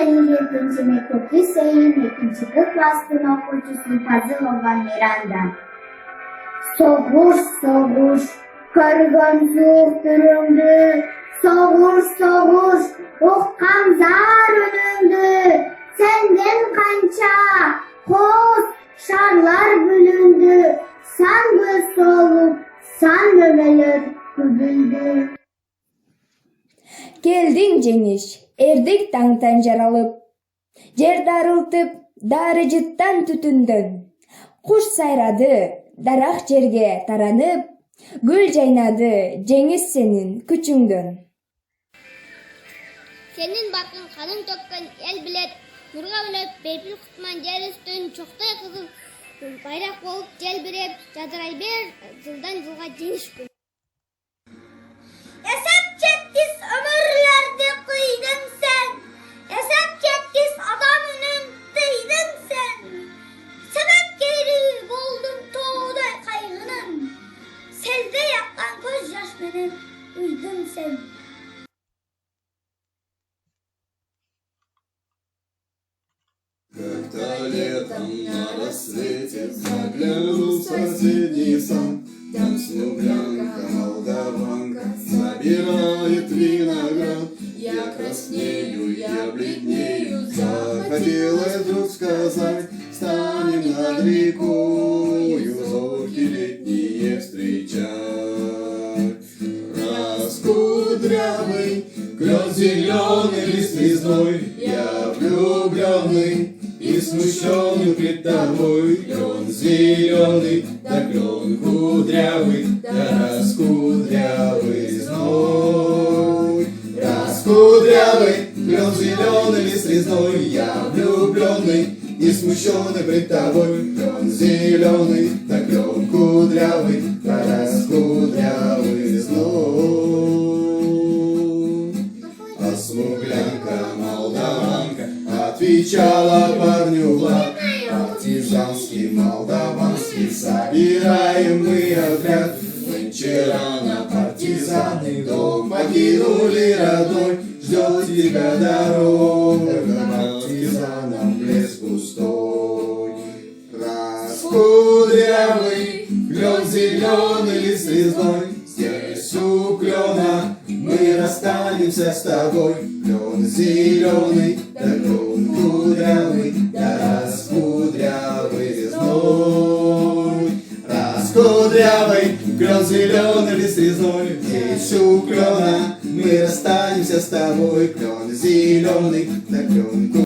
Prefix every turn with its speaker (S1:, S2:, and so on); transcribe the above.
S1: Ekimci Mektup Hüseyin, ikinci klasın okuyucusu Fazıl olan Miranda. Soğuş soğuş, kırgın soğuk düründü. Soğuş soğuş, uqqan zar ölündü. Senden kança, koz şarlar bölündü. Sandı soğuk, san nöbeler kübüldü.
S2: Келдің жеңіш, ердік таңтан жаралып, жер дарылтып, дары жыттан түтіндін. Құш сайрады, дарақ жерге таранып, гүл жайнады, жеңіс сенің күчіңдін.
S3: Senin barkın kanın tökкен el bilet, nurga bölөп, бейпіл құтман жер үстін, чоқтай қызыл байрақ болып желбіреп, жадырай бер, жылдан жылға жеңіс күн.
S4: Yaşap çetkis ömürlerde kıydın sen. Yaşap çetkis adam önün dıydın sen. Sebep geri buldum toğday kaygının. Selde yakkan göz yaş benim uydun sen.
S5: Как-то летом на рассвете заглянул в соседний сад. Там смуглянка, молдаванка собирает виноград. Я краснею, я бледнею, захотелось вдруг сказать: станем над рекою зорки летние встречать. Раскудрявый клен зеленый лист резной, я влюбленный и смущенный пред тобой. Клен зеленый, да клен кудрявый, да раскудрявый зной. Раскудрявый, клен зеленый лист резной, я влюбленный и смущенный пред тобой. Клен зеленый, да клен кудрявый, да раскудрявый зной. А смуглянка, молдаванка отвечала парню Влад: партизанский, молдаванский, собираем мы отряд. Нынче рано партизаны дом покинули родной. Ждет тебя дорога, партизанам лес пустой. Раскудрявый клен зеленый лист резной, здесь у клена мы расстанемся с тобой. Клен зеленый, да клен кудрявый, да раскудрявый зной. Раскудрявый клен зеленый лист резной, здесь у клена мы расстанемся с тобой. Клен зеленый, да клен кудрявый.